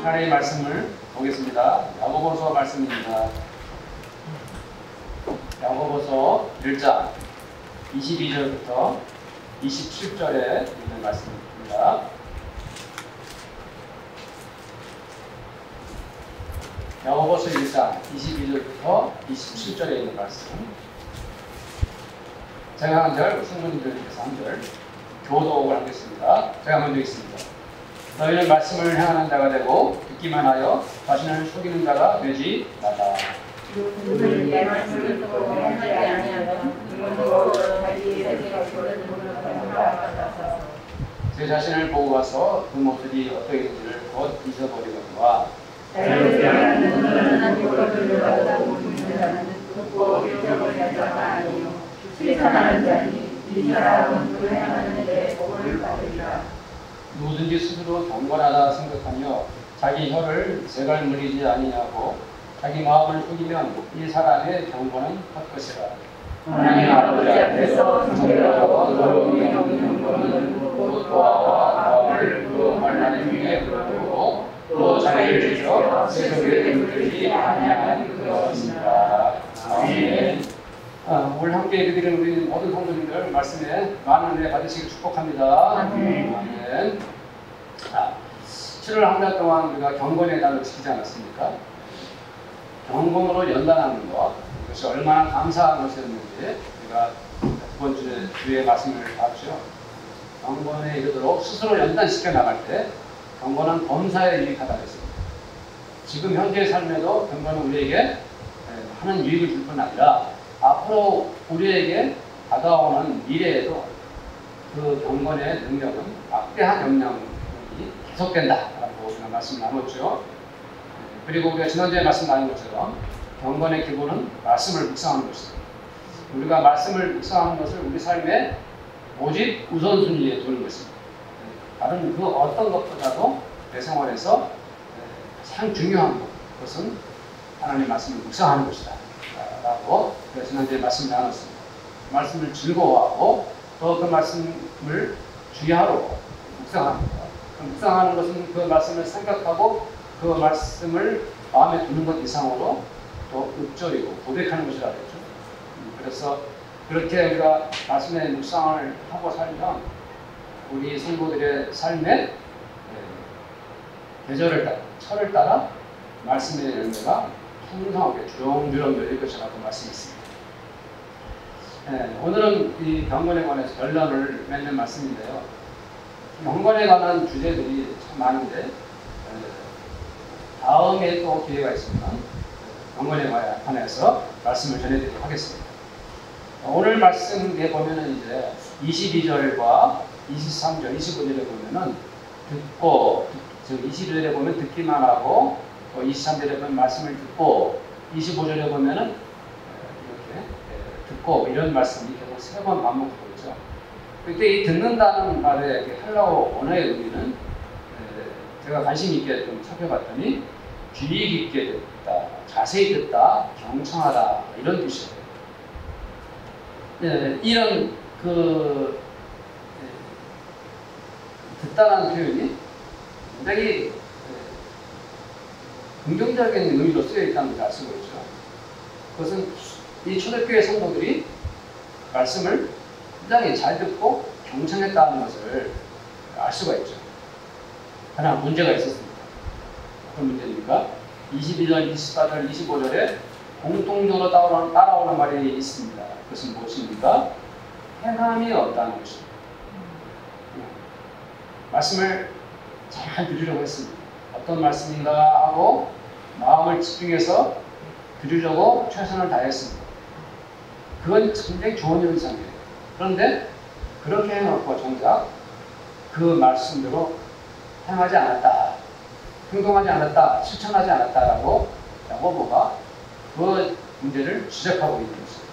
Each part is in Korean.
하나님의 말씀을 보겠습니다. 야고보서 말씀입니다. 야고보서 1장 22절부터 27절에 있는 말씀입니다. 야고보서 1장 22절부터 27절에 있는 말씀. 제가 한 절, 승무님들께서 한 절, 교독을 하겠습니다. 제가 먼저 읽습니다. 너희는 말씀을 행하는 자가 되고 듣기만 하여 자신을 속이는 자가 되지 말라. 제 자신을 보고 와서 그 모습이 어떠했는지를 곧 잊어버리거니와 누구든지 스스로 경건하다 생각하며 자기 혀를 세갈 물이지 아니냐고 자기 마음을 속이면 이 사람의 경건은 헛것이라. 하나님 아버지 앞에서 정결하고 너로 없는 경건은 곧 도화와 마음을 그 말하는 중에 그렇고 또 자기를 지켜 세속에 물들지 아니하는 그것입니다. 아멘. 오늘 함께 예배드리는 우리 모든 성도님들 말씀에 많은 은혜 받으시길 축복합니다. 아멘. 7월 한 달 동안 우리가 경건의 달을 지키지 않았습니까? 경건으로 연단하는 것, 이것이 얼마나 감사한 것이었는지 우리가 이번 주에 말씀을 봤죠. 경건에 이르도록 스스로 연단시켜 나갈 때 경건은 범사에 유익하다고 했습니다. 지금 현재의 삶에도 경건은 우리에게 하는 유익을 줄 뿐 아니라 앞으로 우리에게 다가오는 미래에도 그 경건의 능력은 막대한 영향력이 계속된다라고 우리가 말씀을 나눴죠. 그리고 우리가 지난주에 말씀 나눈 것처럼 경건의 기본은 말씀을 묵상하는 것입니다. 우리가 말씀을 묵상하는 것을 우리 삶의 오직 우선순위에 두는 것입니다. 다른 그 어떤 것보다도 내 생활에서 가장 중요한 것은 하나님의 말씀을 묵상하는 것이다 라고 지난주에 말씀을 나눴습니다. 말씀을 즐거워하고 또 그 말씀을 주야로 묵상하는 것. 묵상하는 것은 그 말씀을 생각하고 그 말씀을 마음에 두는 것 이상으로 또 읊조리고 고백하는 것이라고 했죠. 그래서 그렇게 우리가 말씀의 묵상을 하고 살면 우리 성도들의 삶에 계절을 따라, 철을 따라 말씀의 열매가 풍성하게 주렁주렁 열릴 것이라고 말씀했습니다. 오늘은 이 경건에 관해서 결론을 맺는 말씀인데요. 경건에 관한 주제들이 참 많은데 다음에 또 기회가 있으면 경건에 관해서 말씀을 전해드리도록 하겠습니다. 오늘 말씀에 보면은 이제 22절과 23절, 25절에 보면은 듣고, 즉 22절에 보면 듣기만 하고, 또 23절에 보면 말씀을 듣고, 25절에 보면은 이렇게 듣고 이런 말씀이 계속 3번 반복하고 있죠. 그때 이 듣는다는 말의 헬라어 언어의 의미는 제가 관심 있게 좀 살펴봤더니 주의 깊게 듣다, 자세히 듣다, 경청하다 이런 뜻이에요. 이런 듣다라는 표현이 굉장히 긍정적인 의미로 쓰여 있다는 것을 알 수가 있죠. 그것은 이 초대교회 성도들이 말씀을 굉장히 잘 듣고 경청했다는 것을 알 수가 있죠. 하나 문제가 있었습니다. 어떤 문제입니까? 22절, 24절, 25절에 공통적으로 따라오는 말이 있습니다. 그것은 무엇입니까? 행함이 없다는 것입니다. 말씀을 잘 들으려고 했습니다. 어떤 말씀인가 하고 마음을 집중해서 들으려고 최선을 다했습니다. 그건 굉장히 좋은 현상이에요. 그런데 그렇게 해놓고 정작 그 말씀대로 행하지 않았다, 행동하지 않았다, 실천하지 않았다라고 야고보가 그 문제를 지적하고 있는 것입니다.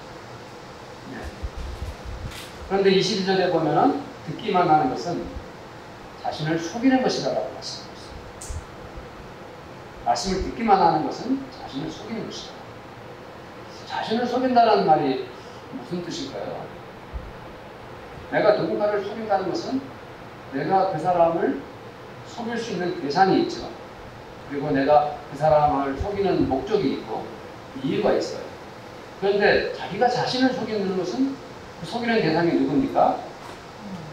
그런데 22절에 보면은 듣기만 하는 것은 자신을 속이는 것이다라고 말씀하고 있습니다. 말씀을 듣기만 하는 것은 자신을 속이는 것이다. 자신을 속인다는 말이 무슨 뜻일까요? 내가 누군가를 속인다는 것은 내가 그 사람을 속일 수 있는 대상이 있죠. 그리고 내가 그 사람을 속이는 목적이 있고 이유가 있어요. 그런데 자기가 자신을 속이는 것은 그 속이는 대상이 누굽니까?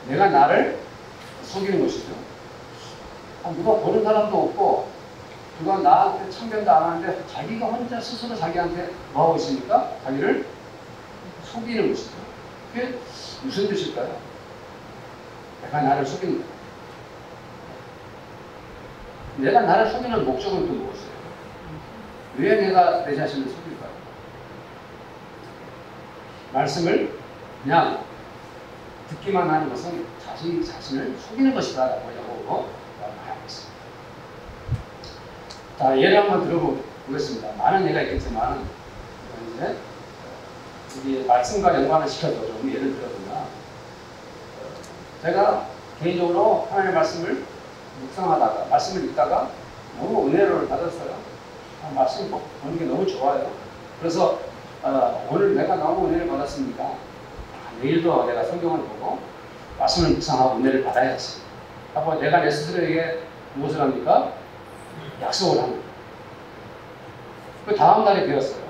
내가 나를 속이는 것이죠. 누가 보는 사람도 없고 누가 나한테 참견도 안 하는데 자기가 혼자 스스로 자기한테 뭐하고 있습니까? 자기를 속이는 것이죠. 그게 무슨 뜻일까요? 내가 나를 속이는 거예요. 내가 나를 속이는 목적은 또 무엇이에요? 왜 내가 내 자신을 속일까요? 말씀을 그냥 듣기만 하는 것은 자신이 자신을 속이는 것이다 라고 야고보가 말하고 있습니다. 자, 예를 한번 들어보겠습니다. 많은 예가 있겠지만 이제 우리 말씀과 연관을 시켜서 좀 예를 들어보면 제가 개인적으로 하나님의 말씀을 묵상하다가 말씀을 읽다가 너무 은혜를 받았어요. 말씀 보는 게 너무 좋아요. 그래서 오늘 내가 너무 은혜를 받았으니까 내일도 내가 성경을 보고 말씀을 묵상하고 은혜를 받아야지 하고 내가 내 스스로에게 무엇을 합니까? 약속을 합니다. 그 다음 날이 되었어요.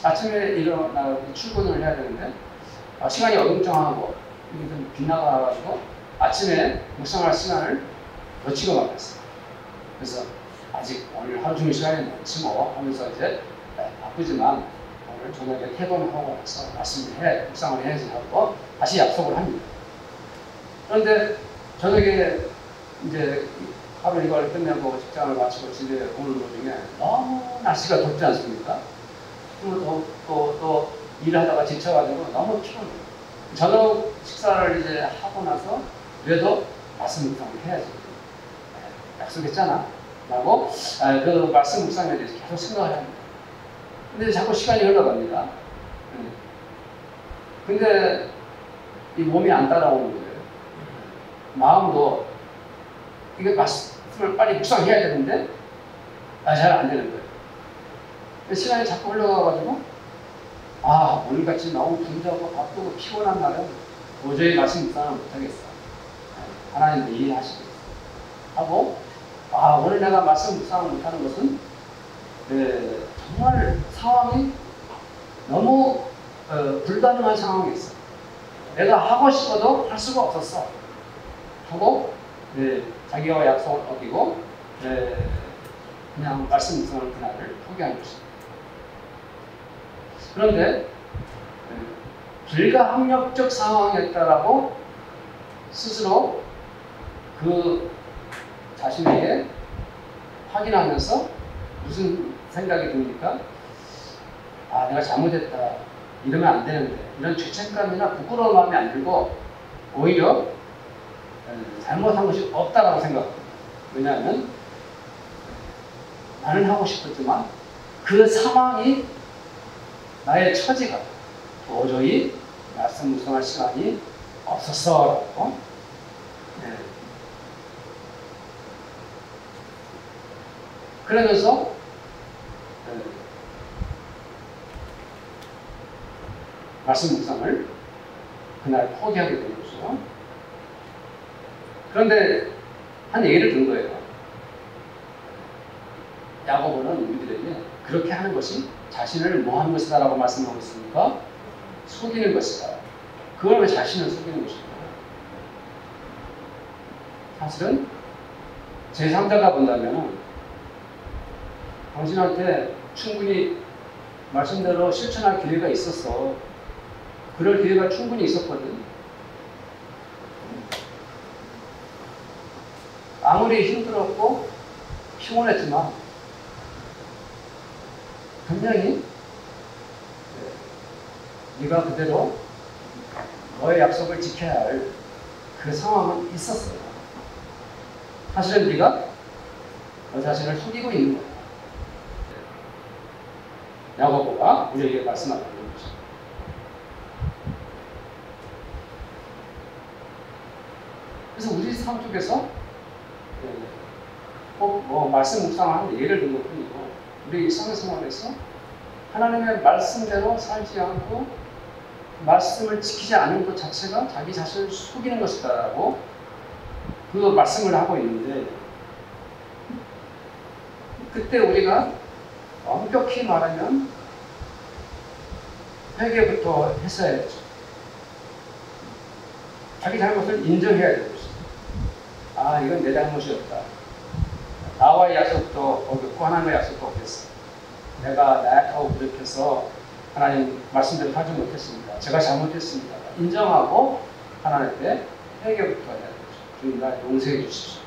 아침에 일어나 출근을 해야 되는데 시간이 어중쩡하고 좀 빗나가가지고 아침에 묵상할 시간을 놓치고 말았어요. 그래서 아직 오늘 하루 종일 시간이 많지 뭐 하면서 이제 바쁘지만 오늘 저녁에 퇴근하고 나서 말씀을 묵상을 해야지 하고 다시 약속을 합니다. 그런데 저녁에 이제 하루 일과를 끝내고 직장을 마치고 집에 오는 도중에 너무 날씨가 덥지 않습니까? 또 일하다가 지쳐가지고 너무 피곤해요. 저녁 식사를 이제 하고 나서 그래도 말씀 묵상을 해야지. 약속했잖아. 라고 그 말씀 묵상에 대해서 계속 생각을 합니다. 근데 자꾸 시간이 흘러갑니다. 근데 이 몸이 안 따라오는 거예요. 마음도 이게 말씀을 빨리 묵상해야 되는데 잘 안 되는 거예요. 시간이 자꾸 흘러가가지고 오늘같이 너무 분주하고 바쁘고 피곤한 날은 도저히 말씀 묵상을 못하겠어. 하나님도 이해하시겠어. 하고 오늘 내가 말씀 묵상을 못하는 것은 정말 상황이 너무 불가능한 상황이었어. 내가 하고 싶어도 할 수가 없었어. 하고 자기와 약속을 어기고 그냥 말씀 묵상을 그날을 포기한 것입니다. 그런데 불가항력적 상황이었다라고 스스로 그 자신에게 확인하면서 무슨 생각이 듭니까? 내가 잘못했다. 이러면 안 되는데. 이런 죄책감이나 부끄러운 마음이 안 들고 오히려 잘못한 것이 없다라고 생각합니다. 왜냐하면 나는 하고 싶었지만 그 상황이 나의 처지가 도저히 말씀 묵상할 시간이 없었어라고 그러면서 말씀 묵상을 그날 포기하게 되는 거죠. 그런데 한 예를 든 거예요. 야고보는 우리들에게 그렇게 하는 것이 자신을 뭐하는 것이다 라고 말씀하고 있습니까? 속이는 것이다. 그걸 왜 자신을 속이는 것일까? 사실은 제3자가 본다면 당신한테 충분히 말씀대로 실천할 기회가 있었어. 그럴 기회가 충분히 있었거든. 아무리 힘들었고 피곤했지만 분명히 네가 그대로 너의 약속을 지켜야 할 그 상황은 있었어요. 사실은 네가 너 자신을 속이고 있는 거야. 야고보가 우리에게 말씀하고 있는 거죠. 그래서 우리 삶 속에서 꼭 말씀 묵상하는 예를 든 것뿐이고 우리 일상생활에서 하나님의 말씀대로 살지 않고 말씀을 지키지 않은 것 자체가 자기 자신을 속이는 것이다라고 그 말씀을 하고 있는데 그때 우리가 엄격히 말하면 회개부터 했어야죠. 자기 잘못을 인정해야 되고 아, 이건 내 잘못이었다. 나와의 약속도 어겼고 하나님의 약속도 어겼어. 내가 나약하고 부족해서 하나님 말씀대로 하지 못했습니다. 제가 잘못했습니다. 인정하고 하나님께 회개부터 해야 되죠. 주님 나 용서해 주십시오.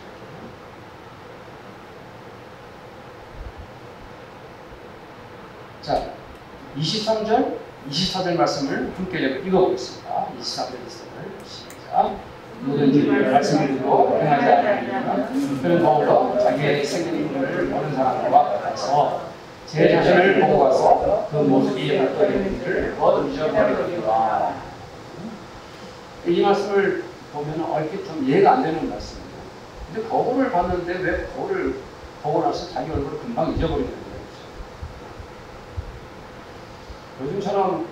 자, 23절, 24절 말씀을 함께 읽어보겠습니다. 23절, 24절 시작. 누구든지 말씀을 듣고 행하지 않으면 그는 더불어 자기의 생긴 힘을 모르는 사람과 같아서 제 자신을 보고 가서 그 모습이 어떠한 일을 곧 잊어버리거니와. 이 말씀을 보면 얼핏 좀 이해가 안 되는 말씀이에요. 근데 거울을 봤는데 왜 거울을 보고 나서 자기 얼굴을 금방 잊어버리는 거예요? 요즘처럼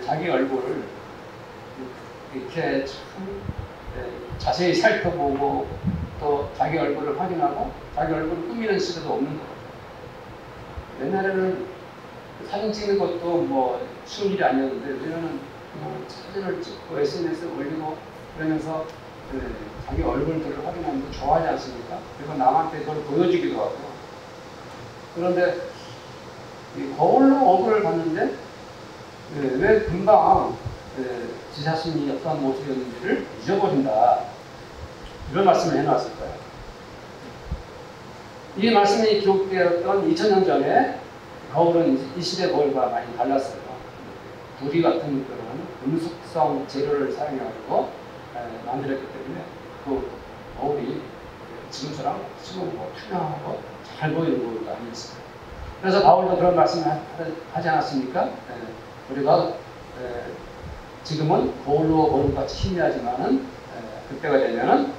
자기 얼굴을 이렇게 참 자세히 살펴보고 또 자기 얼굴을 확인하고 자기 얼굴을 꾸미는 시대도 없는 거예요. 옛날에는 사진 찍는 것도 뭐 쉬운 일이 아니었는데 요즘에는 사진을 찍고 SNS에 올리고 그러면서 자기 얼굴들을 확인하는 거 좋아하지 않습니까? 그리고 남한테 그걸 보여주기도 하고. 그런데 이 거울로 얼굴을 봤는데 왜 금방 지 자신이 어떤 모습이었는지를 잊어버린다. 이런 말씀을 해놨을 거예요. 이 말씀이 기록되었던 2000년 전에 거울은 이 시대 거울과 많이 달랐어요. 구리 같은 그런 금속성 재료를 사용해가지고 만들었기 때문에 그 거울이 지금처럼 수고 투명하고 잘 보이는 거울도 아니었어요. 그래서 바울도 그런 말씀을 하지 않았습니까? 우리가 지금은 거울로 보는 것 같이 희미하지만은 그때가 되면은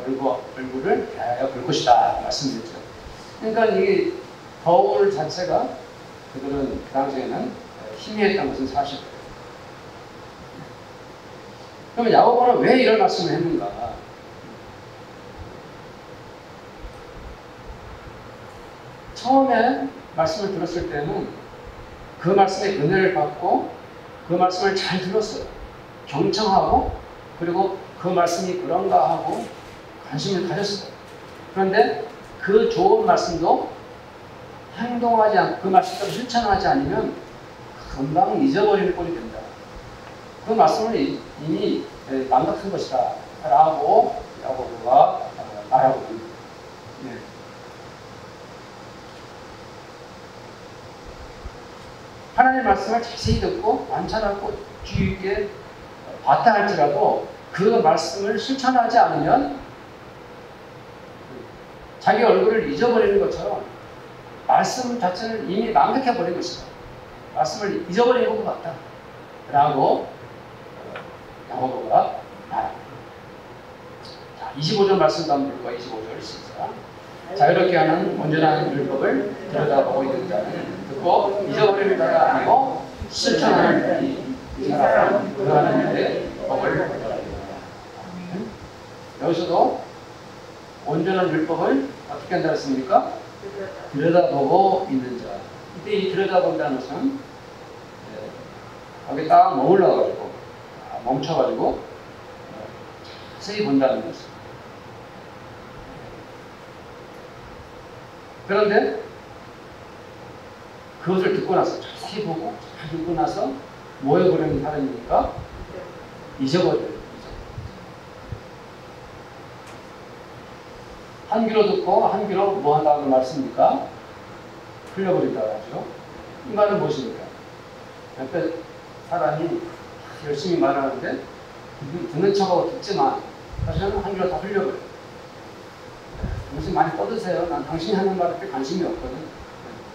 얼굴을 대하여 볼 것이다 말씀드렸죠. 그러니까 이 거울 자체가 그들은 그 당시에는 희미했다는 것은 사실이에요. 그러면 야고보는 왜 이런 말씀을 했는가? 처음에 말씀을 들었을 때는 그 말씀의 은혜를 받고 그 말씀을 잘 들었어요. 경청하고 그리고 그 말씀이 그런가 하고 관심을 가졌어요. 그런데 그 좋은 말씀도 행동하지 않고 그 말씀대로 실천하지 않으면 금방 잊어버리는 꼴이 된다. 그 말씀을 이미 망각한 것이다 라고 야고보가 말하고 있습니다. 네. 하나님의 말씀을 자세히 듣고 관찰하고 주의 있게 봤다 할지라도 그 말씀을 실천하지 않으면 자기 얼굴을 잊어버리는 것처럼 말씀 자체를 이미 망각해버린 것이다. 말씀을 잊어버리는 것 같다. 라고 야고보가 말합니다. 자, 25절 말씀도 한번 볼까요? 25절 시작. 자, 이렇게 하는 온전한 율법을 들여다보고 있는 자는 듣고 잊어버리는 자가 아니고 실천하는 이 사람은 그 하나님의 법을 들여다보는 여기서도 온전한 율법을 어떻게 한다 했습니까? 들여다보고 있는 자. 이때 이 들여다본다는 것은 거기 딱 머물러가지고 멈춰가지고 자세히 본다는 것입니다. 그런데 그것을 듣고 나서 자세히 보고 잘 듣고 나서 뭐 해버리는 사람이니까 잊어버려요. 한 귀로 듣고 한 귀로 뭐 한다는 말씀입니까? 흘려버린다고 하죠. 이 말은 무엇입니까? 옆에 사람이 열심히 말하는데 듣는 척하고 듣지만 사실은 한 귀로 다 흘려버려요. 무슨 많이 떠드세요. 난 당신이 하는 말에 관심이 없거든.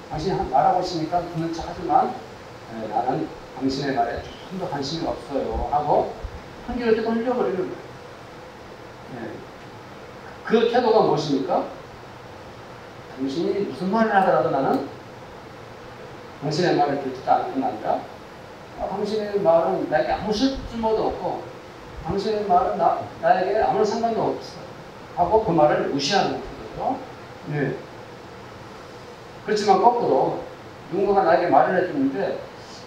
당신이 말하고 있으니까 듣는 척 하지만 나는 당신의 말에 좀 더 관심이 없어요. 하고 한 귀로 듣고 흘려버리는 거예요. 그 태도가 무엇입니까? 당신이 무슨 말을 하더라도 나는 당신의 말을 듣지도 않을 뿐 아니라 당신의 말은 나에게 아무 쓸모도 없고 당신의 말은 나에게 아무런 상관도 없어 하고 그 말을 무시하는 태도죠. 네. 그렇지만 거꾸로 누군가가 나에게 말을 해주는데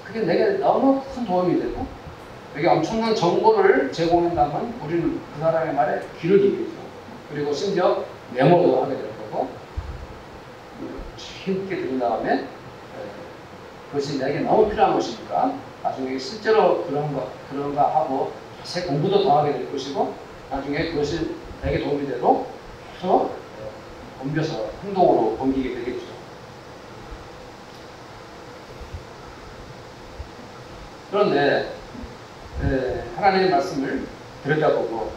그게 내게 너무 큰 도움이 되고 여기 엄청난 정보를 제공한다면 우리는 그 사람의 말에 귀를 기울이죠. 그리고 심지어 메모도 하게 될 거고 힘있게 들은 다음에 그것이 내게 너무 필요한 것이니까 나중에 실제로 그런가 하고 새 공부도 더 하게 될 것이고 나중에 그것이 내게 도움이 되고 또 옮겨서 행동으로 옮기게 되겠죠. 그런데 하나님의 말씀을 들여다보고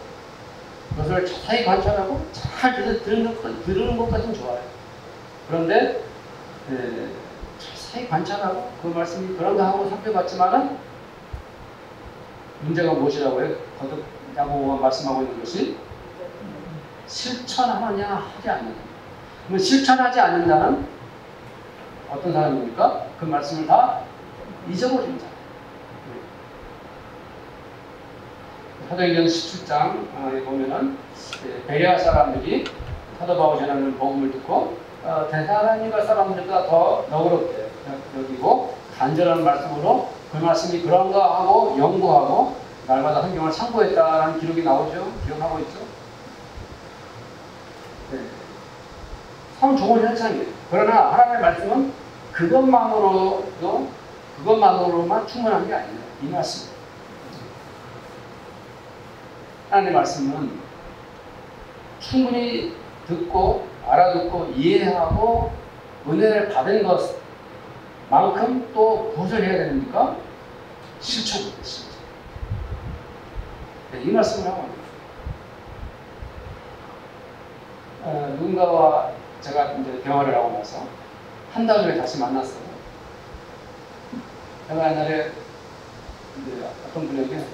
그것을 자세히 관찰하고 잘 들으는 것까지는 좋아요. 그런데 자세히 관찰하고 그 말씀이 그런가 하고 살펴봤지만은 문제가 무엇이라고요? 거듭 야고보가 말씀하고 있는 것이 실천하느냐 하지 않느냐. 그러면 실천하지 않는다는 어떤 사람입니까? 그 말씀을 다 잊어버린 자. 사도행전 17장에 보면은 베레아 사람들이 사도 바울이 전하는 복음을 듣고 데살로니가 사람들보다 더 너그럽게 여기고 간절한 말씀으로 그 말씀이 그런가 하고 연구하고 날마다 성경을 참고했다라는 기록이 나오죠. 기억하고 있죠. 참 좋은 현상이에요. 그러나 하나님의 말씀은 그것만으로만 충분한 게 아니에요. 이 말씀. 하나님의 말씀은 충분히 듣고 알아듣고 이해하고 은혜를 받은 것만큼 또 무엇을 해야 됩니까? 실천입니다. 실천. 이 말씀을 하고 합니다. 누군가와 제가 이제 대화를 하고 나서 한 달 후에 다시 만났어요. 제가 옛날에 이제 어떤 분에게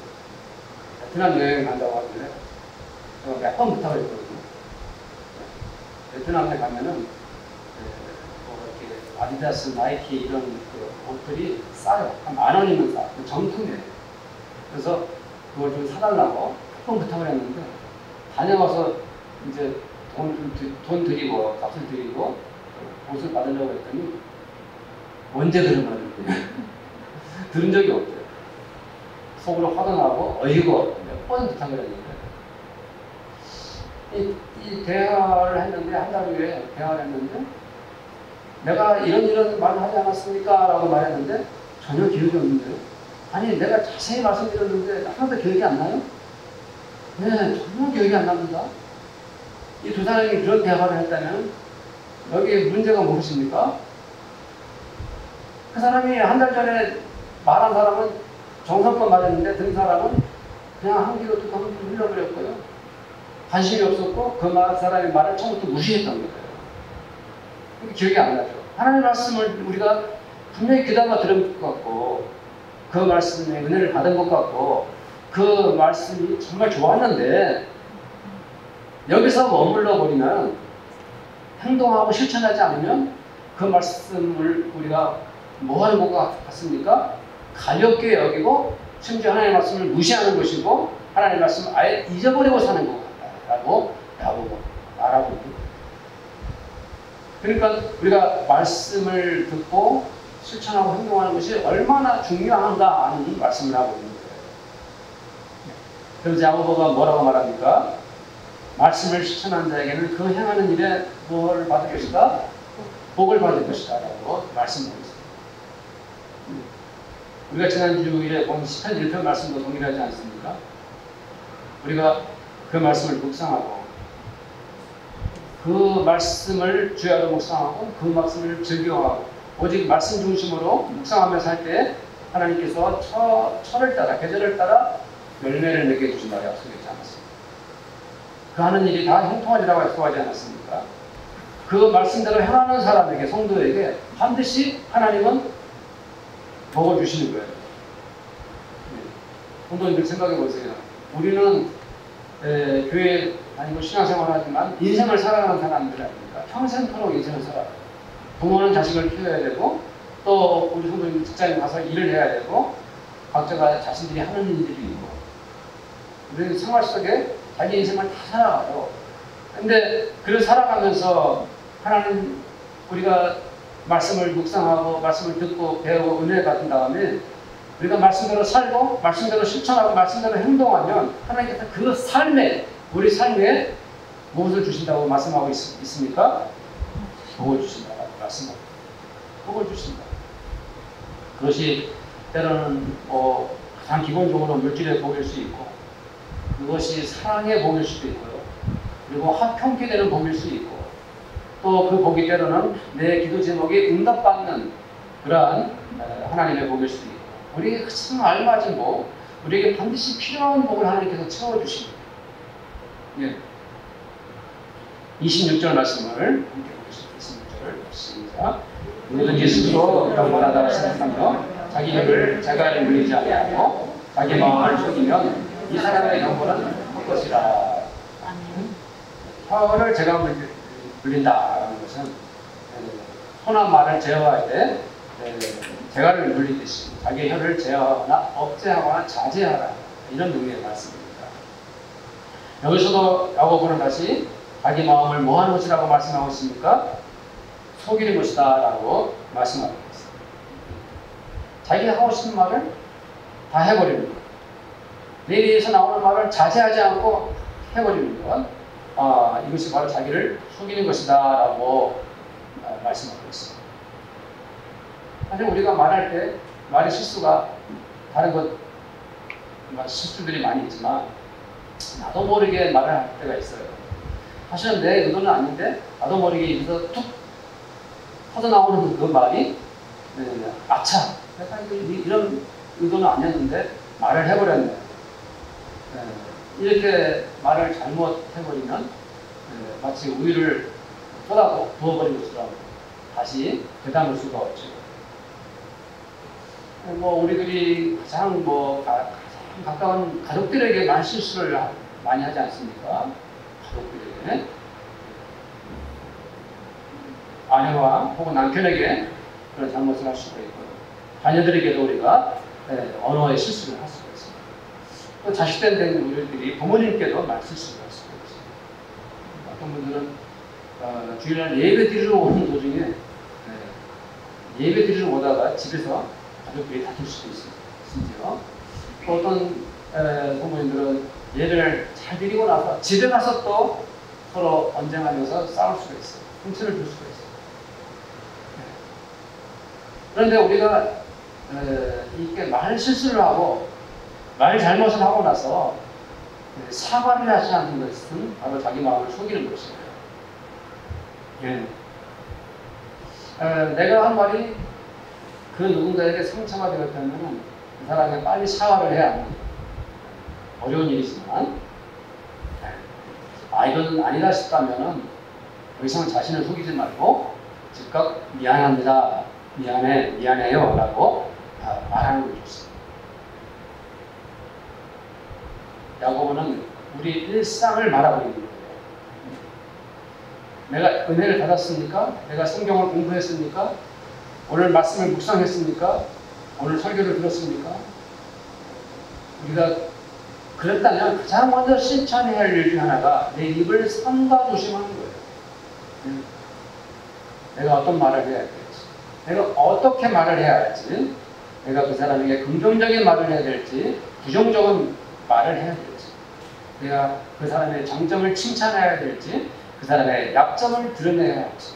베트남 여행 간다고 하길래 제가 몇 번 부탁을 했거든요. 베트남에 가면은 이렇게 아디다스, 나이키 이런 그 옷들이 싸요. 한 10,000원이면 싸요. 정품이에요. 그래서 그걸 좀 사달라고 몇 번 부탁을 했는데 다녀와서 이제 돈 드리고 값을 드리고 옷을 받으려고 했더니 언제 들은 말인지 들은 적이 없대요. 속으로 화도 나고 어이가 몇 번 부탁을 했는데 이 대화를 했는데 한 달 후에 대화를 했는데 내가 이런 말을 하지 않았습니까? 라고 말했는데 전혀 기억이 없는데요. 아니 내가 자세히 말씀드렸는데 하나도 기억이 안 나요? 네, 전혀 기억이 안 납니다. 이 두 사람이 그런 대화를 했다면 여기에 문제가 무엇입니까? 그 사람이 한 달 전에 말한 사람은 정성껏 말했는데 들은 사람은 그냥 한 귀로 툭 하고 흘려버렸고요. 관심이 없었고 그 사람의 말을 처음부터 무시했던 거예요. 기억이 안 나죠. 하나님의 말씀을 우리가 분명히 귀담아 들은 것 같고 그 말씀에 은혜를 받은 것 같고 그 말씀이 정말 좋았는데 여기서 머물러 버리면 행동하고 실천하지 않으면 그 말씀을 우리가 뭐 하는 것 같습니까? 가볍게 여기고 심지어 하나님의 말씀을 무시하는 것이고 하나님의 말씀을 아예 잊어버리고 사는 것 같다라고 말하고 있는 거예요. 그러니까 우리가 말씀을 듣고 실천하고 행동하는 것이 얼마나 중요한가 하는 말씀을 하고 있는 거예요. 그래서 야고보가 뭐라고 말합니까? 말씀을 실천한 자에게는 그 행하는 일에 뭘 받을 것이다? 복을 받을 것이다 라고 말씀하고 있습니다. 우리가 지난주일에 본 시편 1편 말씀도 동일하지 않습니까? 우리가 그 말씀을 묵상하고 그 말씀을 주야로 묵상하고 그 말씀을 즐겨하고 오직 말씀 중심으로 묵상하면서 할 때 하나님께서 철을 따라 계절을 따라 열매를 맺게 해주신다고 약속했지 않았습니까? 그 하는 일이 다 형통하리라고 약속하지 않았습니까? 그 말씀대로 행하는 사람에게 성도에게 반드시 하나님은 먹어주시는 거예요. 성도님들 생각해 보세요. 우리는 교회 다니고 신앙생활 하지만 인생을 살아가는 사람들 아닙니까? 평생토록 인생을 살아가요. 부모는 자식을 키워야 되고 또 우리 성도님들 직장에 가서 일을 해야 되고 각자가 자신들이 하는 일들이 있고 우리 생활 속에 자기 인생을 다 살아가요. 근데 그를 살아가면서 하나님 우리가 말씀을 묵상하고 말씀을 듣고 배우고 은혜 받은 다음에 우리가 말씀대로 살고 말씀대로 실천하고 말씀대로 행동하면 하나님께서 그 삶에 우리 삶에 무엇을 주신다고 말씀하고 있습니까? 복을 주신다고 말씀하고 복을 주신다. 그것이 때로는 가장 기본적으로 물질의 복일 수 있고 그것이 사랑의 복일 수도 있고요. 그리고 화평케 되는 복일 수 있고 또 그 복이 때로는 내 기도 제목이 응답받는 그러한 하나님의 복일 수도 있고 우리에게 가장 알맞은 복, 우리에게 반드시 필요한 복을 하나님께서 채워주십니다. 예. 26절 말씀을 함께 보겠습니다. 26절을 시작. 누구든지 스스로 경건하다고 생각하며 자기 혀를 자갈에 물리지 아니하고 자기 마음을 속이면 이 사람의 경건은 헛것이라. 혀를 제가 물린다라는 것은 선한 말을 제어할 때 제갈을 물리듯이 자기 혀를 제어하거나 억제하거나 자제하라 이런 의미의 말씀입니다. 여기서도 야고보는 다시 자기 마음을 뭐하는 것이라고 말씀하고 있습니까? 속이는 것이다 라고 말씀하고 있습니다. 자기가 하고 싶은 말을 다 해버리는 것, 내 입에서 나오는 말을 자제하지 않고 해버리는 것, 이것이 바로 자기를 속이는 것이다 라고 말씀하고 있습니다. 사실 우리가 말할 때 말의 실수가 다른 것 실수들이 많이 있지만 나도 모르게 말을 할 때가 있어요. 사실은 내 의도는 아닌데 나도 모르게 입에서 툭 터져나오는 그 말이 아차 약간 이런 의도는 아니었는데 말을 해버렸네. 이렇게 말을 잘못해버리면 마치 우유를 쏟아 부어버린 것처럼 다시 되담을 수가 없죠. 우리들이 가장 가까운 가족들에게 말 실수를 많이 하지 않습니까? 가족들에게 아내와 혹은 남편에게 그런 잘못을 할 수가 있고요. 자녀들에게도 우리가 언어의 실수를 할 수가 있습니다. 또 자식된 우리들이 부모님께도 말 실수를 할 수가 있습니다. 어떤 분들은 주일날 예배 드리러 오는 도중에 예배 드리러 오다가 집에서 가족들이 다툴 수도 있습니다. 심지어 또 어떤 부모님들은 예배를 잘 드리고 나서 집에 가서 또 서로 언쟁하면서 싸울 수가 있어요. 흥청을 줄 수가 있어요. 그런데 우리가 이렇게 말 실수를 하고 말 잘못을 하고 나서 사과를 하지 않는 것은 바로 자기 마음을 속이는 것이에요. 내가 한 말이 그 누군가에게 상처가 되었다면 그 사람이 빨리 사과를 해야 합니다. 어려운 일이지만 이건 아니다 싶다면 더 이상 자신을 속이지 말고 즉각 미안합니다. 미안해요 라고 말하는 것이 좋습니다. 야고보는 우리 일상을 말하고 있는 거예요. 내가 은혜를 받았습니까? 내가 성경을 공부했습니까? 오늘 말씀을 묵상했습니까? 오늘 설교를 들었습니까? 우리가 그랬다면 가장 먼저 실천해야 할 일 중 하나가 내 입을 삼가 조심하는 거예요. 내가 어떤 말을 해야 될지, 내가 어떻게 말을 해야 할지, 내가 그 사람에게 긍정적인 말을 해야 될지, 부정적인 말을 해야 될지, 내가 그 사람의 장점을 칭찬해야 될지, 그 사람의 약점을 드러내야 할지.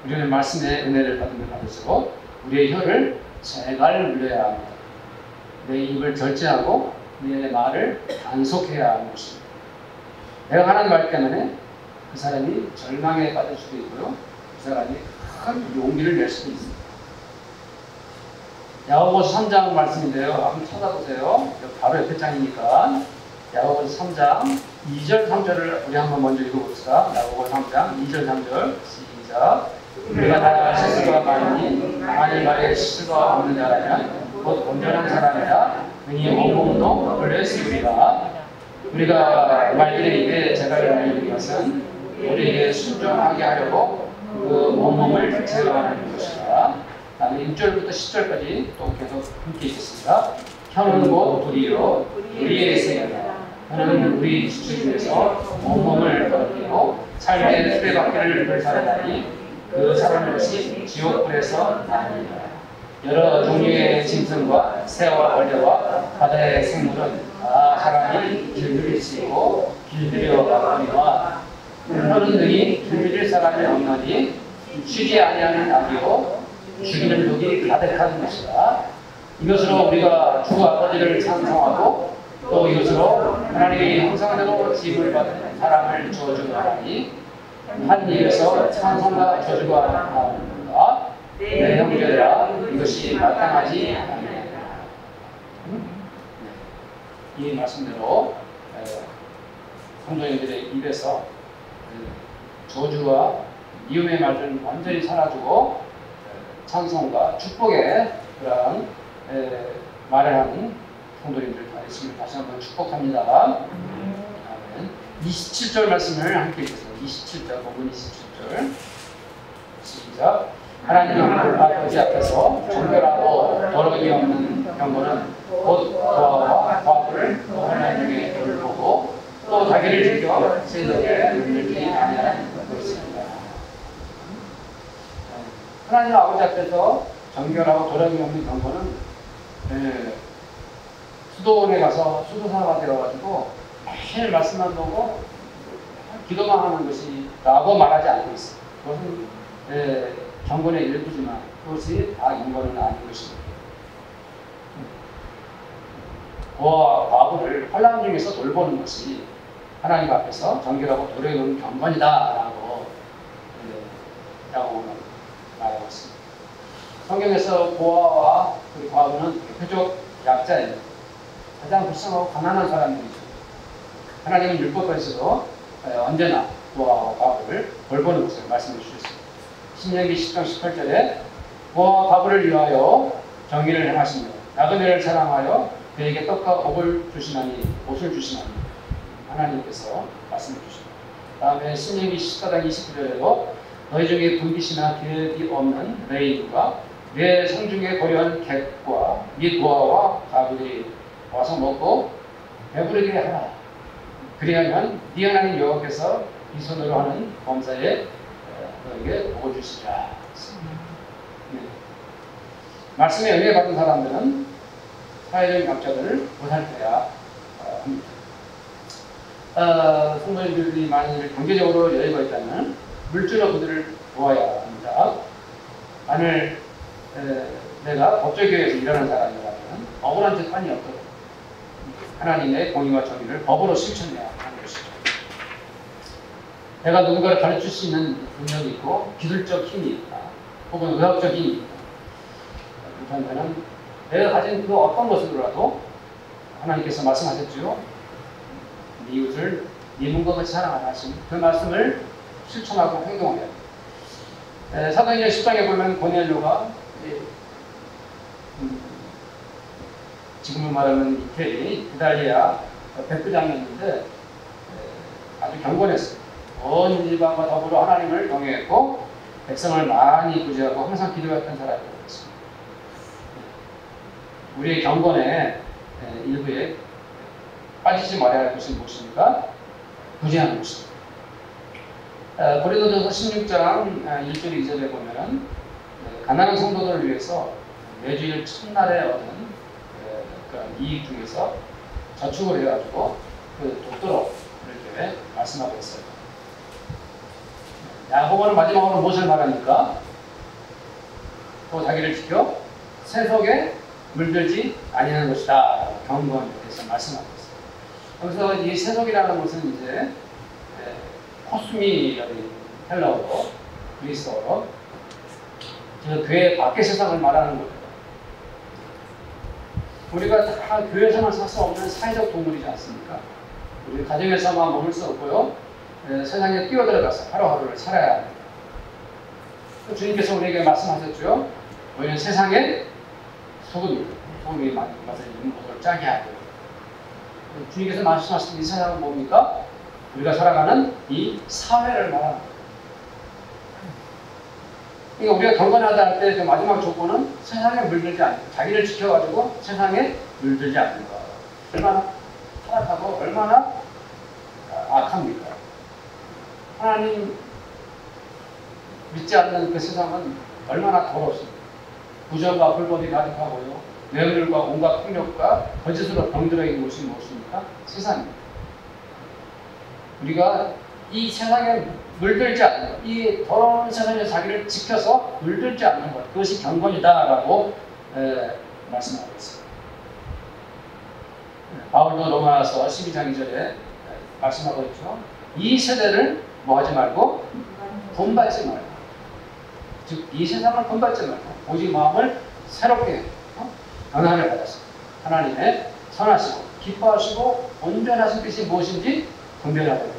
우리는 말씀의 은혜를 받으면 받을수록 우리의 혀를 제갈 물려야 합니다. 내 입을 절제하고 내 말을 단속해야 하는 것입니다. 내가 하는 말 때문에 그 사람이 절망에 빠질 수도 있고요. 그 사람이 큰 용기를 낼 수도 있습니다. 야고보서 3장 말씀인데요. 한번 찾아보세요. 바로 옆에 장이니까 야고보서 3장 2절 3절을 우리 한번 먼저 읽어봅시다. 야고보서 3장 2절 3절 시작. 우리가 다 실수가 많으니 만일 말에 실수가 없는 자라면 곧 온전한 사람이라 능히 온몸도 벌레 쓰리라. 우리가 말들의 입에 제갈을 물리는 것은 우리에게 순종하게 하려고 그 온몸을 제어하는 것이다. 다음에 6절부터 10절까지 또 계속 함께 읽겠습니다. 혀는 곧 불이요 우리의 세계다. 혀는 우리 지체 중에서 온몸을 더럽히고 삶의 수레바퀴를 돌살아다니 그 사는 것이 지옥불에서 나옵니다. 여러 종류의 짐승과 새와 벌레와 바다의 생물은 다 사람이 길들일 수 있고 길들여 가거니와 너는 능히 길들일 사람이 없나니 쉬지 아니하는 악이요 죽이는 독이 가득한 것이다. 이것으로 우리가 주 아버지를 찬송하고 또 이것으로 하나님이 형상대로 짐을 받은 사람을 저주하나니 한 입에서 찬송과 저주가 나오는가 내 형제들아 이것이 마땅하지 않느냐. 이 말씀대로 성도님들의 입에서 저주와 미움의 말들은 완전히 사라지고 찬송과 축복의 그런 말을 하는 성도님들 다 있음을 다시 한번 축복합니다. 아멘. 27절 말씀을 함께 읽겠습니다. 27절, 본문 27절. 시작. 하나님 아버지 앞에서 정결하고 더러움이 없는 경건은 곧 고아와 과부를 하나님의 도를 보고 또 자기를 지켜 세상에 물들지 아니하는 것입니다. 하나님 아버지 앞에서 정결하고 더러움이 없는 경건은 수도원에 가서 수도사가 되어가지고 매일 말씀만 보고 기도만 하는 것이라고 말하지 않고 있어요. 그것은 경건의 일부지만 그것이 다 인권은 아닌 것입니다. 고아와 과부를 환난 중에서 돌보는 것이 하나님 앞에서 정결하고 도래에 놓은 경건이다라고 말하고 있습니다. 성경에서 고아와 과부는 대표적 약자입니다. 가장 불쌍하고 가난한 사람들이죠. 하나님은 율법에서도 언제나 고아와 과부를 돌보는 것을 말씀해 주셨습니다. 신명기 10장 18절에 고아와 과부를 위하여 정의를 행하시며 나그네를 사랑하여 그에게 떡과 옷을 주시나니 하나님께서 말씀해 주십니다. 다음에 신명기 14장 29절에도 너희 중에 분깃이나 계획이 없는 레인과 내 성중에 고려한 객과 및 고아와 과부들이 와서 먹고 배부르게 하라. 그리하면 네 하나님 여호와께서 이 손으로 하는 범사에 너에게 복을 주시리라. 말씀에 은혜 받은 사람들은 사회적인 약자들을 보살펴야 합니다. 성도님들이 만일 경제적으로 여유가 있다면 물질로 그들을 도와야 합니다. 만일 내가 법조교회에서 일하는 사람이라면 억울한 재판이 없도록 하나님의 공의와 정의를 법으로 실천해야 하는 것이죠. 내가 누군가를 가르칠 수 있는 능력이 있고 기술적 힘이 있다. 혹은 의학적 힘이 있다. 그렇다면 내가 가진 그 어떤 것으로라도 하나님께서 말씀하셨죠. 네 이웃을 네 몸과 같이 사랑하라 하신 그 말씀을 실천하고 행동해야 합니다. 사도행전 10장에 보면 고넬료가 지금은 말하면 이태리, 이탈리아 백부장이었는데 아주 경건했어요. 온 일반과 더불어 하나님을 경외했고 백성을 많이 구제하고 항상 기도했던 사람이었습니다. 우리의 경건의 일부에 빠지지 말아야 할 것은 무엇입니까? 구제하는 것입니다. 고린도전서 16장 1절 2절에 보면 가난한 성도들을 위해서 매주일 첫날에 얻은 그런 이익 중에서 저축을 해가지고 돕도록 이렇게 말씀하고 있어요. 야고보는 마지막으로 무엇을 말합니까? 또 자기를 지켜 세속에 물들지 아니하는 것이다. 경건에 대해서 말씀하고 있어요. 여기서 이 세속이라는 것은 이제 코스미라는 헬라어로 그리스어로 교회 밖의 세상을 말하는 거예요. 우리가 다 교회에서만 살 수 없는 사회적 동물이지 않습니까? 우리 가정에서만 머물 수 없고요. 세상에 뛰어들어가서 하루하루를 살아야 합니다. 주님께서 우리에게 말씀하셨죠. 우리는 세상에 소금이 많은 것을 있는 것을 짜게 하고 주님께서 말씀하신 이 세상은 뭡니까? 우리가 살아가는 이 사회를 말합니다. 그러니까 우리가 경건하다 할 때 그 마지막 조건은 세상에 물들지 않고 자기를 지켜가지고 세상에 물들지 않는 것. 얼마나 타락하고 얼마나 악합니까? 하나님 믿지 않는 그 세상은 얼마나 더럽습니까? 부정과 불법이 가득하고요. 뇌물과 온갖 폭력과 거짓으로 병들어 있는 곳이 무엇입니까? 세상입니다. 우리가 이 세상에 물들지 않는 것, 이 더러운 세상에 자기를 지켜서 물들지 않는 것, 그것이 경건이다라고 말씀하고 있습니다. 바울도 로마서 12장 2절에 말씀하고 있죠. 이 세대를 뭐 하지 말고 본받지 말고, 즉 이 세상을 본받지 말고 오직 마음을 새롭게 변화를 받았습니다. 하나님의 선하시고 기뻐하시고 온전하신 뜻이 무엇인지 분별하게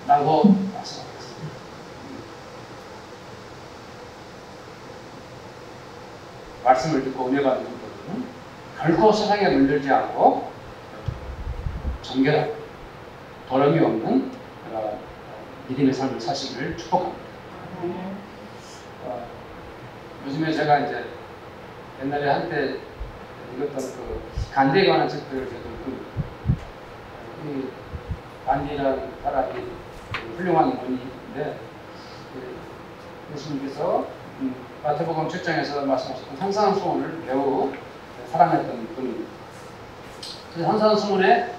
라고 말씀하고 있습니다. 말씀을 듣고 은혜 받는 분들은 결코 세상에 물들지 않고 정결하고 더러움이 없는 믿음의 삶을 사시기를 축복합니다. 요즘에 제가 이제 옛날에 한때 읽었던 그 간디에 관한 책들을 제가 이 간디라는 사람이 훌륭한 인물이 있는데 예수님께서 마태복음 7장에서 말씀하셨던 산상수훈을 매우 사랑했던 분입니다. 그래서 산상수훈의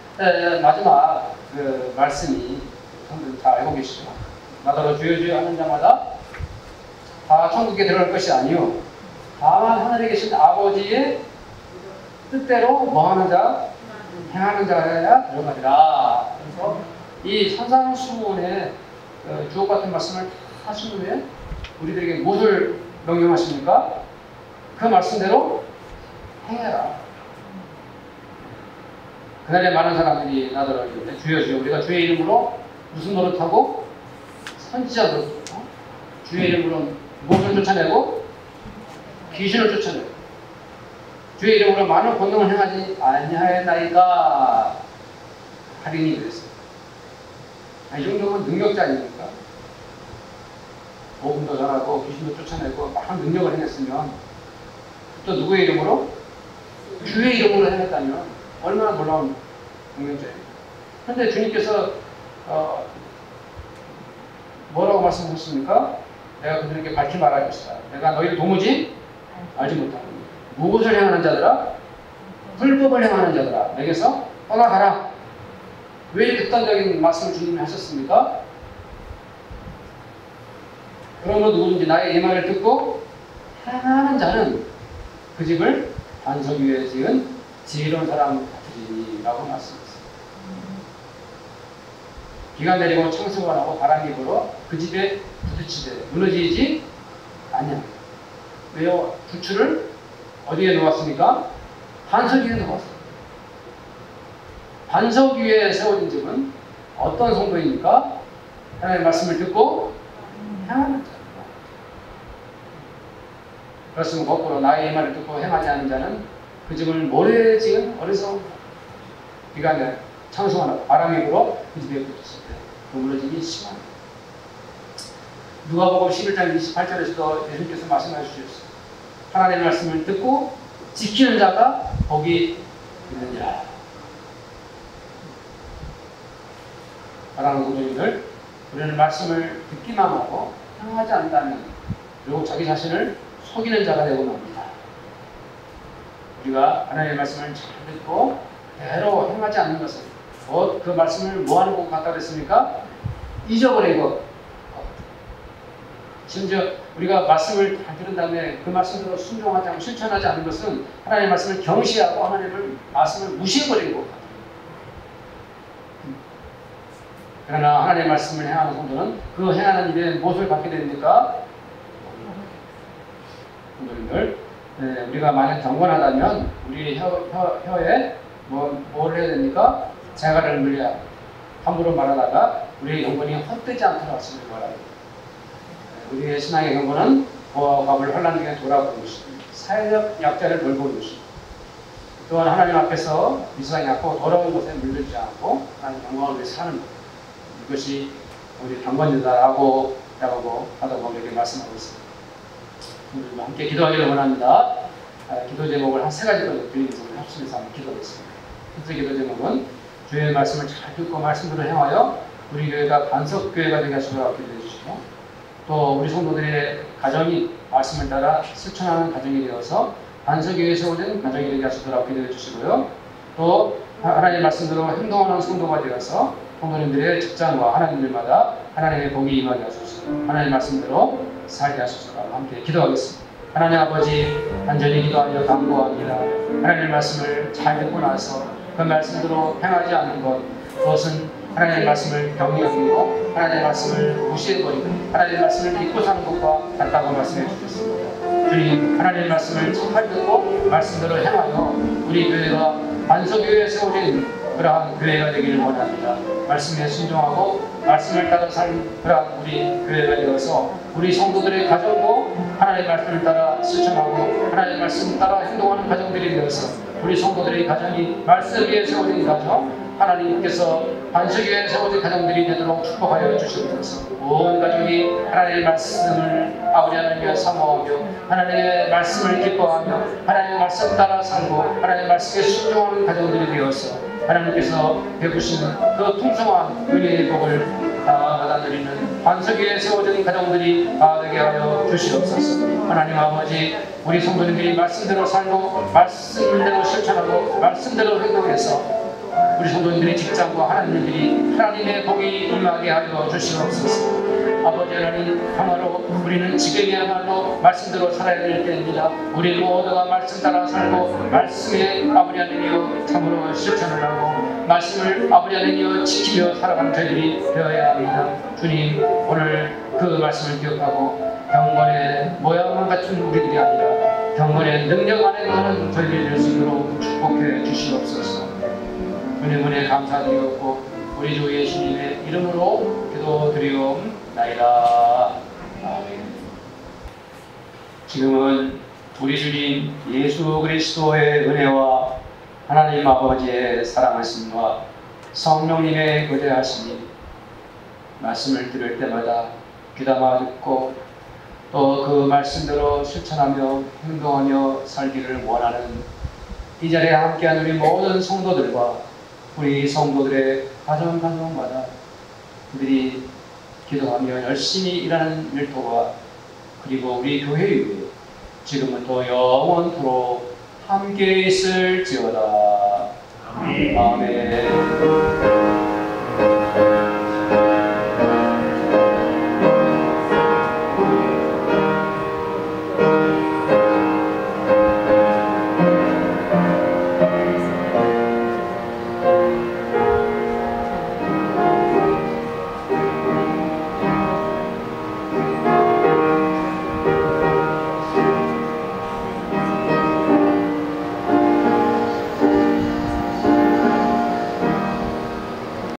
마지막 그 말씀이 여러분들 다 알고 계시죠? 나더러 주여 주여 하는 자마다 다 천국에 들어갈 것이 아니요 다만 하늘에 계신 아버지의 뜻대로 뭐하는 자, 행하는 자여야 들어가리라. 그래서 이 산상수훈의 주옥 같은 말씀을 다 하신 후에 우리들에게 무엇을 명령하십니까? 그 말씀대로 행해라. 그날에 많은 사람들이 나더러 이르되 주여 주여 우리가 주의 이름으로 무슨 노릇하고 선지자 노릇하고 주의 이름으로 무엇을 쫓아내고 귀신을 쫓아내고 주의 이름으로 많은 권능을 행하지 아니하였나이까 하리니 그랬습니다. 이 정도면 능력자 아닙니까? 복음도 전하고 귀신도 쫓아내고 많은 능력을 행했으면 또 누구의 이름으로? 주의 이름으로 행했다면 얼마나 놀라운 능력자입니까? 그런데 주님께서 뭐라고 말씀하셨습니까? 내가 그들에게 밝히 말할 것이다. 내가 너희를 도무지 알지 못하는 무엇을 행하는 자들아? 불법을 행하는 자들아 내게서 떠나가라. 왜 이렇게 극단적인 말씀을 주님이 하셨습니까? 그러므로 누구든지 나의 이 말을 듣고 행하는 자는 그 집을 반석 위에 지은 지혜로운 사람 같으리니 라고 말씀했습니다. 비가 내리고 창수가 나고 바람이 불어 그 집에 부딪히되 무너지지 아니야. 왜요? 부추를 어디에 놓았습니까? 반석 위에 놓았습니다. 반석 위에 세워진 집은 어떤 성도입니까? 하나님의 말씀을 듣고 행하는 자. 그렇으면 거꾸로 나의 말을 듣고 행하지 않는 자는 그 집을 모래에 지은 어리석은 비가 내려 창수가 나고 바람이 불어 그 집에 부딪힐 때 그 무너짐이 심합니다. 누가복음 11장 28절에서도 예수님께서 말씀해 주셨습니다. 하나님의 말씀을 듣고 지키는 자가 복이 있느니라. 사랑하는 성도님들, 우리는 말씀을 듣기만 하고 행하지 않는다면 결국 자기 자신을 속이는 자가 되고 맙니다. 우리가 하나님의 말씀을 잘 듣고 대로 행하지 않는 것은 그 말씀을 뭐하는 것 같다고 했습니까? 잊어버린 것. 심지어 우리가 말씀을 다 들은 다음에 그 말씀대로 순종하지 않고 실천하지 않는 것은 하나님의 말씀을 경시하고 하나님의 말씀을 무시해버린 것 같아요. 그러나 하나님의 말씀을 행하는 성도는 그 행하는 일에 무엇을 받게 됩니까? 성도님들, 우리가 만약 경건하다면 우리 혀에 뭘 해야 됩니까? 재갈을 물려야 함부로 말하다가 우리의 경건이 헛되지 않도록 하시길 바랍니다. 우리의 신앙의 경건은 고아와 갑을 환난 중에 돌아보는 것입니다. 사회적 약자를 돌보는 것입니다. 또한 하나님 앞에서 미성이 약고 더러운 곳에 물들지 않고 하나님 영광을 위해 사는 것. 이것이 우리 경건이다라고 하다 보면 말씀하고 있습니다. 우리 함께 기도하기를 원합니다. 기도 제목을 한 3가지로 드리면서 합심해서 한번 기도하겠습니다. 첫째 기도 제목은 주의 말씀을 잘 듣고 말씀대로 행하여 우리 교회가 반석교회가 되게 하시도록 기도해 주시고, 또 우리 성도들의 가정이 말씀을 따라 실천하는 가정이 되어서 반석교회에 세워진 가정이 되게 하시도록 기도해 주시고요. 또 하나님의 말씀대로 행동하는 성도가 되어서 성도님들의 직장과 하나님들마다 하나님의 복이 임하게 하소서. 하나님의 말씀대로 살게 하소서. 함께 기도하겠습니다. 하나님 아버지, 간절히 기도하며 간구합니다. 하나님의 말씀을 잘 듣고 나서 그 말씀대로 행하지 않는 것, 그것은 하나님의 말씀을 경외하고 하나님의 말씀을 무시해버리고 하나님의 말씀을 믿고 사는 것과 같다고 말씀해 주셨습니다. 주님, 하나님의 말씀을 잘 듣고 말씀대로 행하여 우리 교회가 반석교회에 세워진 그러한 교회가 되기를 원합니다. 말씀에 순종하고 말씀을 따라 산 그러한 우리 교회가 되어서 우리 성도들의 가정도 하나님의 말씀을 따라 실천하고 하나님의 말씀을 따라 행동하는 가정들이 되어서 우리 성도들의 가정이 말씀 위에 세워진 가정, 하나님께서 반석 위에 세워진 가정들이 되도록 축복하여 주시옵소서. 온 가족이 하나님의 말씀을 아버지 하나님께 사모하며 하나님의 말씀을 기뻐하며 하나님의 말씀 따라 살고 하나님의 말씀에 순종하는 가정들이 되어서 하나님께서 베푸시는 그 풍성한 은혜의 복을 다 받아들이는 반석 위에 세워진 가정들이 되게 하여 주시옵소서. 하나님 아버지, 우리 성도님들이 말씀대로 살고 말씀대로 실천하고 말씀대로 행동해서 우리 성도님들의 직장과 하나님들이 하나님의 복이 임하게 하여 주시옵소서. 아버지 하나님, 참으로 우리는 지금이야말로 말씀대로 살아야 될 때입니다. 우리 모두가 말씀 따라 살고 말씀에 아버지 하나님이여 참으로 실천을 하고 말씀을 아버지 하나님이여 지키며 살아가는 저희들이 되어야 합니다. 주님, 오늘 그 말씀을 기억하고 경건의 모양만 갖춘 우리들이 아니라 경건의 능력 안에 거하는 저희들이 될 수 있도록 축복해 주시옵소서. 주님 은혜 감사드리옵고 우리 주 예수님의 이름으로 기도드리옵나이다. 아멘. 지금은 우리 주님 예수 그리스도의 은혜와 하나님 아버지의 사랑하심과 성령님의 거대하심이 말씀을 들을 때마다 귀담아 듣고 또 그 말씀대로 실천하며 행동하며 살기를 원하는 이 자리에 함께한 우리 모든 성도들과 우리 성도들의 가정마다 그들이 기도하며 열심히 일하는 일터와 그리고 우리 교회 위에 지금부터 영원토록 함께 있을지어다. 아멘.